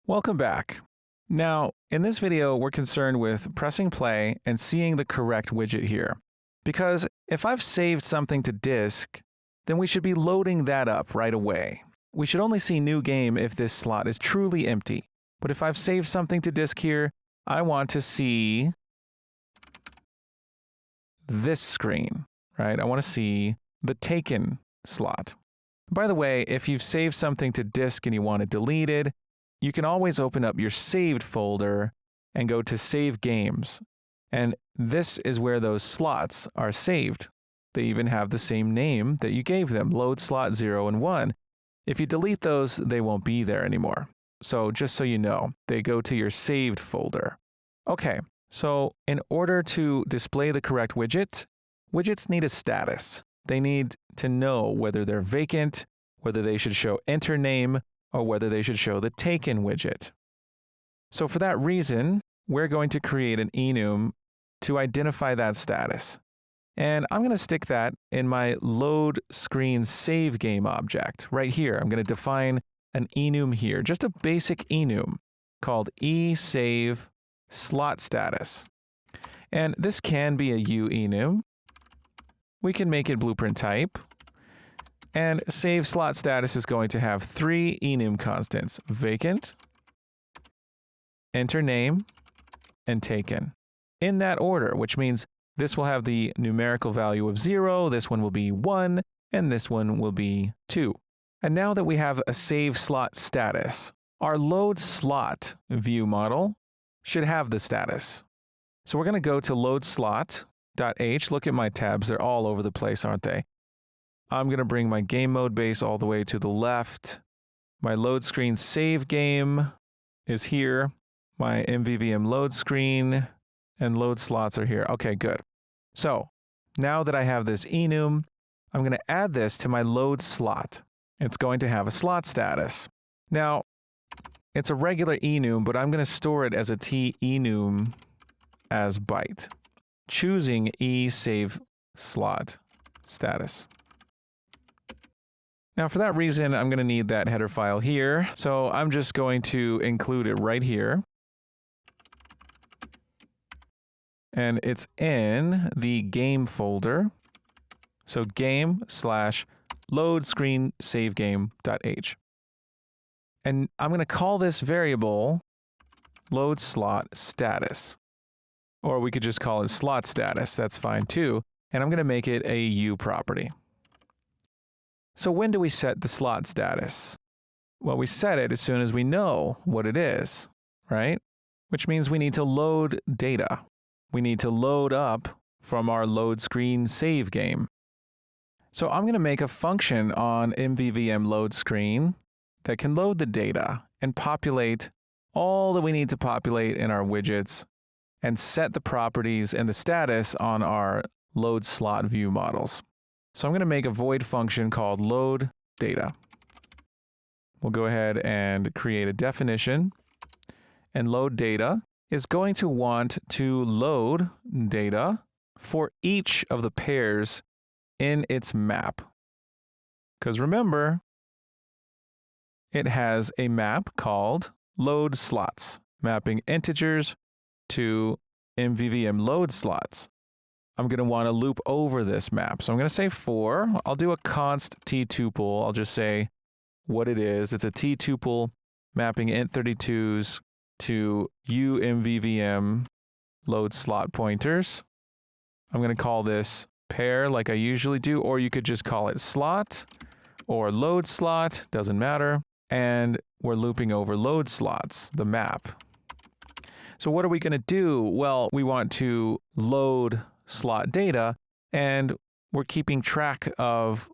Welcome back. Now, in this video, we're concerned with pressing play and seeing the correct widget here. Because if I've saved something to disk, then we should be loading that up right away. We should only see new game if this slot is truly empty. But if I've saved something to disk here, I want to see this screen, right? I want to see the taken slot. By the way, if you've saved something to disk and you want it deleted, you can always open up your saved folder and go to Save Games. And this is where those slots are saved. They even have the same name that you gave them, load slot 0 and 1. If you delete those, they won't be there anymore. So just so you know, they go to your saved folder. Okay, so in order to display the correct widget, widgets need a status. They need to know whether they're vacant, whether they should show enter name, or whether they should show the taken widget. So for that reason, we're going to create an enum to identify that status. And I'm going to stick that in my load screen save game object right here. I'm going to define an enum here, just a basic enum called eSave slot status. And this can be a uenum. We can make it blueprint type. And save slot status is going to have three enum constants: vacant, enter name, and taken. In that order, which means this will have the numerical value of 0, this one will be 1, and this one will be 2. And now that we have a save slot status, our load slot view model should have the status. So we're going to go to load slot.h. Look at my tabs, they're all over the place, aren't they? I'm going to bring my game mode base all the way to the left. My load screen save game is here. My MVVM load screen and load slots are here. Okay, good. So now that I have this enum, I'm going to add this to my load slot. It's going to have a slot status. Now, it's a regular enum, but I'm going to store it as a tenum as byte, choosing eSave slot status. Now for that reason, I'm going to need that header file here. So I'm just going to include it right here. And it's in the game folder. So game/load screen save game.h. And I'm going to call this variable load slot status. Or we could just call it slot status. That's fine too. And I'm going to make it a U property. So when do we set the slot status? Well, we set it as soon as we know what it is, right? Which means we need to load data. We need to load up from our load screen save game. So I'm going to make a function on MVVM load screen that can load the data and populate all that we need to populate in our widgets and set the properties and the status on our load slot view models. So I'm going to make a void function called load data. We'll go ahead and create a definition, and load data is going to want to load data for each of the pairs in its map. Because remember, it has a map called load slots, mapping integers to MVVM load slots. I'm going to want to loop over this map. So I'm going to say for, I'll do a const t-tuple. I'll just say what it is. It's a t-tuple mapping int32s to umvvm load slot pointers. I'm going to call this pair like I usually do, or you could just call it slot or load slot, doesn't matter. And we're looping over load slots, the map. So what are we going to do? Well, we want to load slot data, and we're keeping track of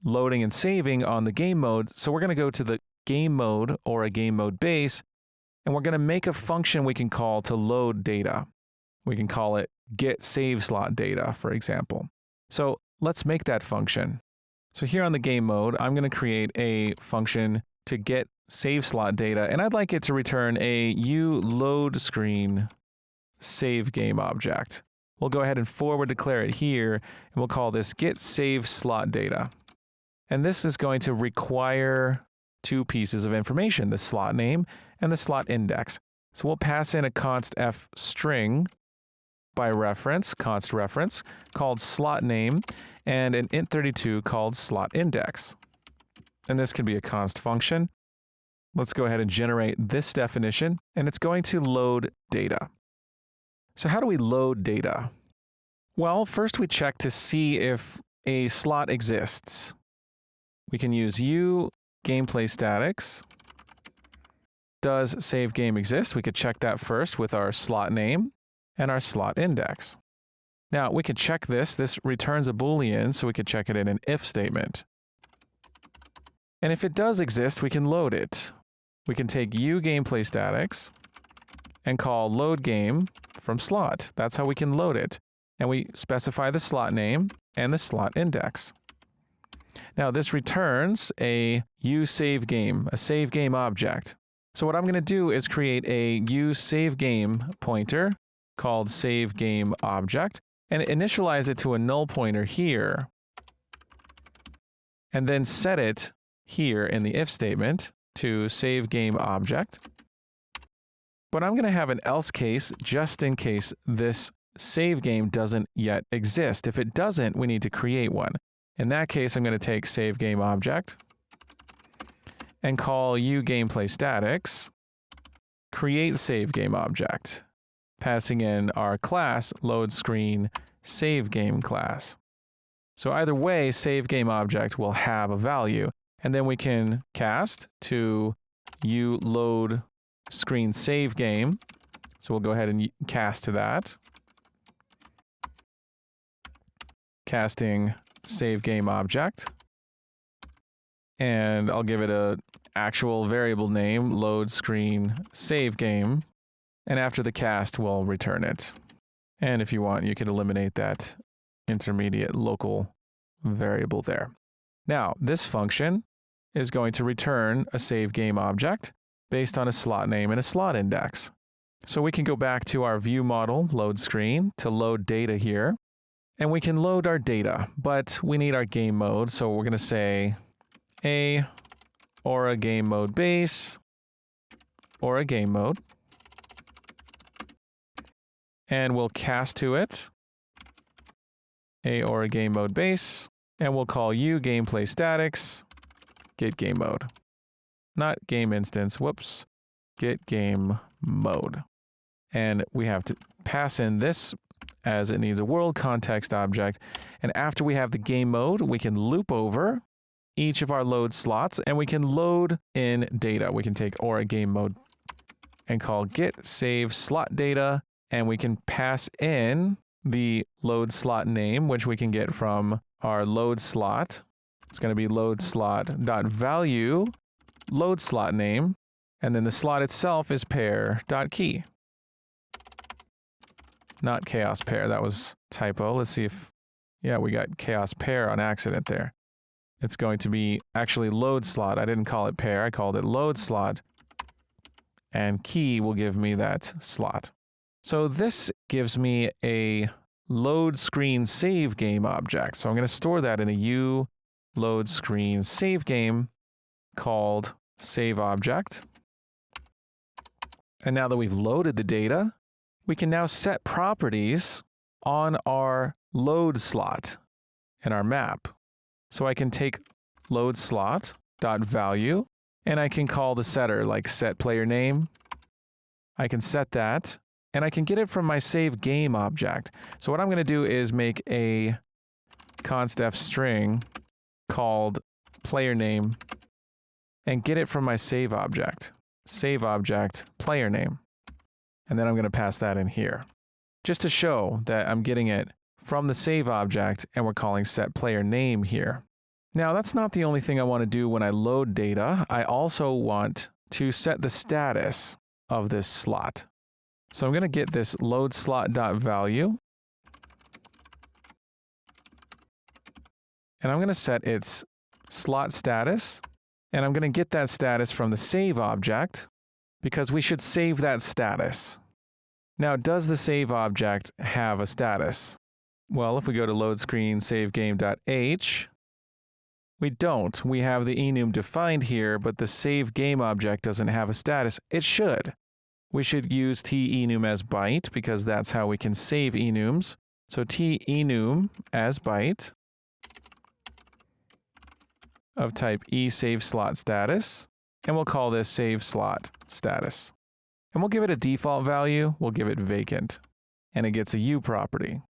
loading and saving on the game mode. So we're going to go to the game mode or a game mode base, and we're going to make a function we can call to load data. We can call it get save slot data, for example. So let's make that function. So here on the game mode, I'm going to create a function to get save slot data, and I'd like it to return a uLoad screen save game object. We'll go ahead and forward declare it here, and we'll call this get save slot data. And this is going to require two pieces of information, the slot name and the slot index. So we'll pass in a const f string by reference, const reference, called slot name, and an int32 called slot index. And this can be a const function. Let's go ahead and generate this definition, and it's going to load data. So how do we load data? Well, first we check to see if a slot exists. We can use gameplay_statics. Does save game exist? We could check that first with our slot name and our slot index. Now we can check this. This returns a Boolean, so we could check it in an if statement. And if it does exist, we can load it. We can take gameplay_statics and call load game from slot. That's how we can load it. And we specify the slot name and the slot index. Now this returns a uSaveGame, a save game object. So what I'm going to do is create a uSaveGame pointer called saveGameObject and initialize it to a null pointer here. And then set it here in the if statement to saveGameObject. But I'm going to have an else case just in case this save game doesn't yet exist. If it doesn't, we need to create one. In that case, I'm going to take saveGameObject and call uGameplay_statics, create saveGameObject, passing in our class loadScreenSaveGame class. So either way, saveGameObject will have a value, and then we can cast to uLoadScreenSaveGame. So we'll go ahead and cast to that. Casting saveGameObject, and I'll give it a actual variable name, loadScreenSaveGame, and after the cast, we'll return it. And if you want, you can eliminate that intermediate local variable there. Now, this function is going to return a saveGameObject based on a slot name and a slot index. So we can go back to our view model, loadScreen, to load data here. And we can load our data, but we need our game mode, so we're going to say or a game mode base or a game mode. And we'll cast to it or a game mode base, and we'll call gameplay_statics get game mode. Not game instance, whoops, get game mode. And we have to pass in this as it needs a world context object. And after we have the game mode, we can loop over each of our load slots and we can load in data. We can take or a game mode and call get save slot data, and we can pass in the load slot name, which we can get from our load slot. It's going to be load slot.value load slot name, and then the slot itself is pair.key. Not chaos pair, that was typo. Let's see if, yeah, we got chaos pair on accident there. It's going to be actually load slot. I didn't call it pair, I called it load slot. And key will give me that slot. So this gives me a load screen save game object. So I'm going to store that in a load screen save game called save object. And now that we've loaded the data, we can now set properties on our load slot in our map. So I can take load slot.value and I can call the setter like set player name. I can set that and I can get it from my save game object. So what I'm going to do is make a const f string called player name and get it from my save object player name. And then I'm going to pass that in here, just to show that I'm getting it from the save object and we're calling set player name here. Now that's not the only thing I want to do when I load data. I also want to set the status of this slot. So I'm going to get this load slot.value and I'm going to set its slot status, and I'm going to get that status from the save object because we should save that status. Now, does the save object have a status? Well, if we go to load screen save game.h, We don't. We have the enum defined here, but the save game object doesn't have a status. It should. We should use tenum as byte because that's how we can save enums. So tenum as byte of type eSaveSlotStatus, and we'll call this SaveSlotStatus. And we'll give it a default value. We'll give it vacant, and it gets a U property.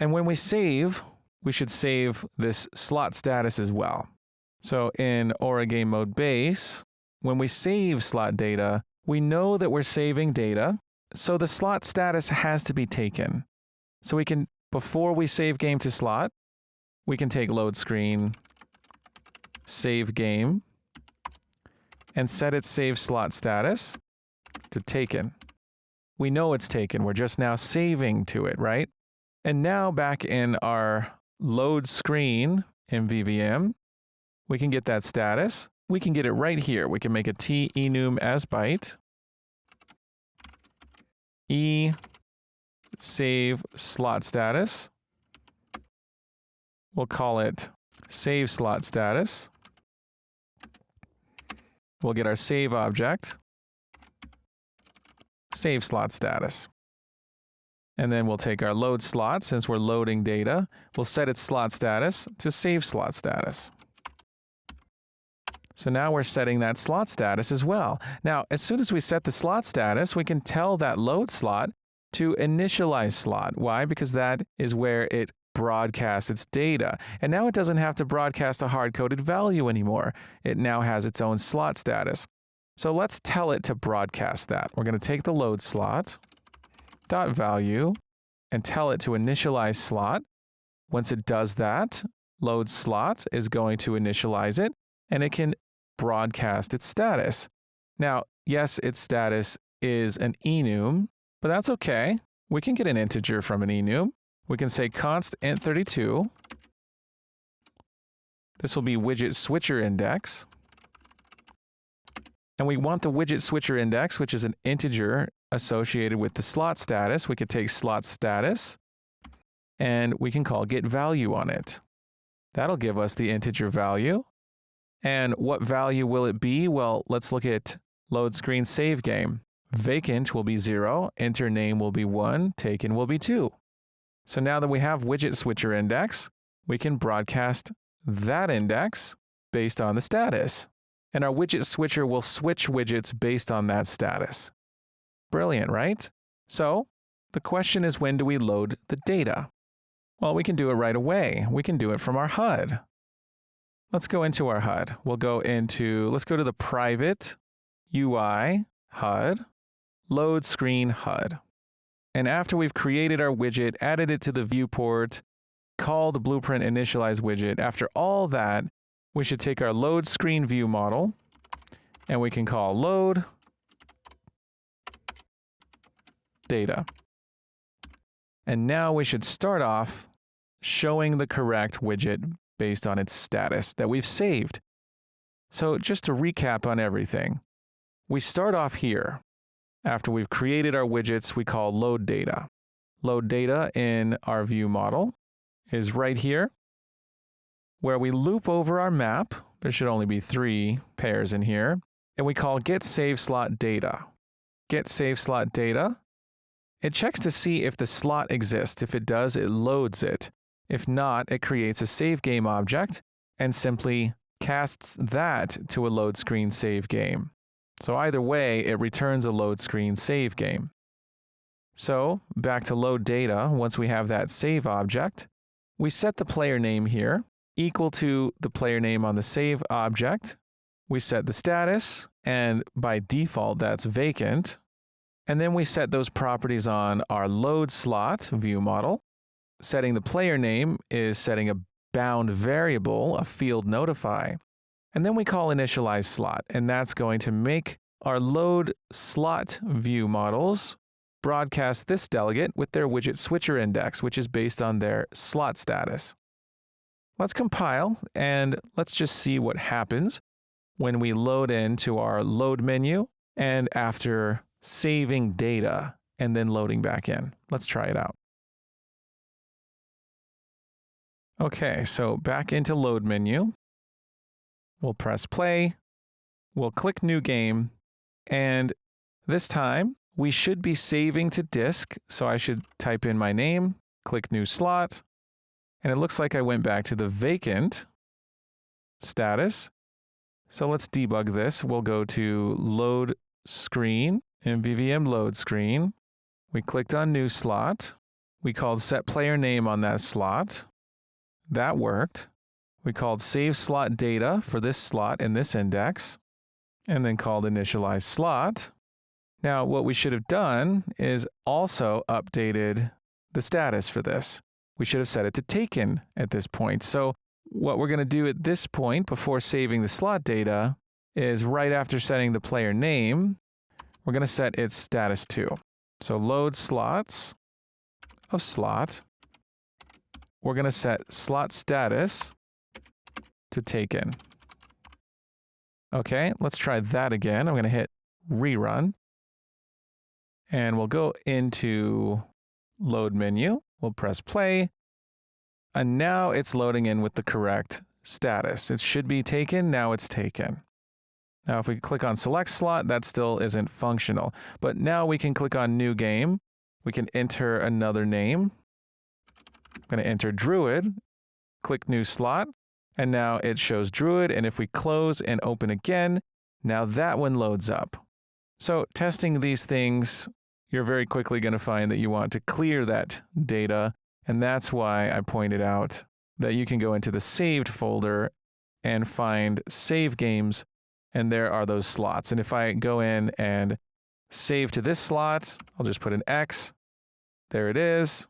And when we save, we should save this slot status as well. So in Aura Game Mode Base, when we save slot data, we know that we're saving data, so the slot status has to be taken. So we can, before we save game to slot, we can take load screen, save game, and set its save slot status to taken. We know it's taken. We're just now saving to it, right? And now back in our load screen in VVM, we can get that status. We can get it right here. We can make a tenum as byte, eSaveSlotStatus. We'll call it SaveSlotStatus. We'll get our save object, SaveSlotStatus. And then we'll take our load slot, since we're loading data, we'll set its slot status to SaveSlotStatus. So now we're setting that slot status as well. Now, as soon as we set the slot status, we can tell that load slot to initialize slot. Why? Because that is where it broadcasts its data. And now it doesn't have to broadcast a hard-coded value anymore. It now has its own slot status. So let's tell it to broadcast that. We're going to take the load slot dot value and tell it to initialize slot. Once it does that, load slot is going to initialize it, and it can broadcast its status. Now, yes, its status is an enum, but that's okay. We can get an integer from an enum. We can say const int32. This will be widget switcher index. And we want the widget switcher index, which is an integer associated with the slot status. We could take slot status, and we can call get value on it. That'll give us the integer value. And what value will it be? Well, let's look at load screen save game. Vacant will be 0, enter name will be 1, taken will be 2. So now that we have widget switcher index, we can broadcast that index based on the status. And our widget switcher will switch widgets based on that status. Brilliant, right? So the question is, when do we load the data? Well, we can do it right away. We can do it from our HUD. Let's go into our HUD. Let's go to the private UI HUD, load screen HUD. And after we've created our widget, added it to the viewport, called the blueprint initialize widget, after all that, we should take our load screen view model, and we can call load data. And now we should start off showing the correct widget based on its status that we've saved. So just to recap on everything, we start off here. After we've created our widgets, we call load data. Load data in our view model is right here, where we loop over our map. There should only be 3 pairs in here. And we call get save slot data. Get save slot data. It checks to see if the slot exists. If it does, it loads it. If not, it creates a save game object and simply casts that to a load screen save game. So either way, it returns a load screen save game. So back to load data, once we have that save object, we set the player name here equal to the player name on the save object. We set the status, and by default, that's vacant. And then we set those properties on our load slot view model. Setting the player name is setting a bound variable, a field notify. And then we call initialize slot, and that's going to make our load slot view models broadcast this delegate with their widget switcher index, which is based on their slot status. Let's compile, and let's just see what happens when we load into our load menu and after saving data and then loading back in. Let's try it out. Okay, so back into load menu. We'll press play. We'll click new game. And this time we should be saving to disk. So I should type in my name, click new slot. And it looks like I went back to the vacant status. So let's debug this. We'll go to load screen, MVVM load screen. We clicked on new slot. We called set player name on that slot. That worked. We called save slot data for this slot in this index, and then called initialize slot. Now, what we should have done is also updated the status for this. We should have set it to taken at this point. So what we're going to do at this point before saving the slot data is right after setting the player name, we're going to set its status to. So load slots of slot. We're going to set slot status to taken. Okay, let's try that again. I'm going to hit rerun. And we'll go into load menu. We'll press play. And now it's loading in with the correct status. It should be taken. Now it's taken. Now, if we click on select slot, that still isn't functional. But now we can click on new game. We can enter another name. I'm going to enter Druid, click new slot, and now it shows Druid. And if we close and open again, now that one loads up. So testing these things, you're very quickly going to find that you want to clear that data. And that's why I pointed out that you can go into the saved folder and find save games. And there are those slots. And if I go in and save to this slot, I'll just put an X. There it is.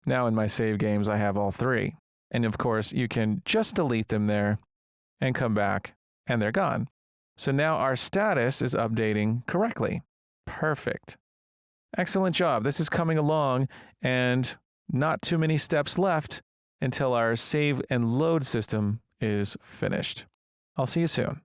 Now in my save games, I have all three. And of course, you can just delete them there and come back and they're gone. So now our status is updating correctly. Perfect. Excellent job. This is coming along and not too many steps left until our save and load system is finished. I'll see you soon.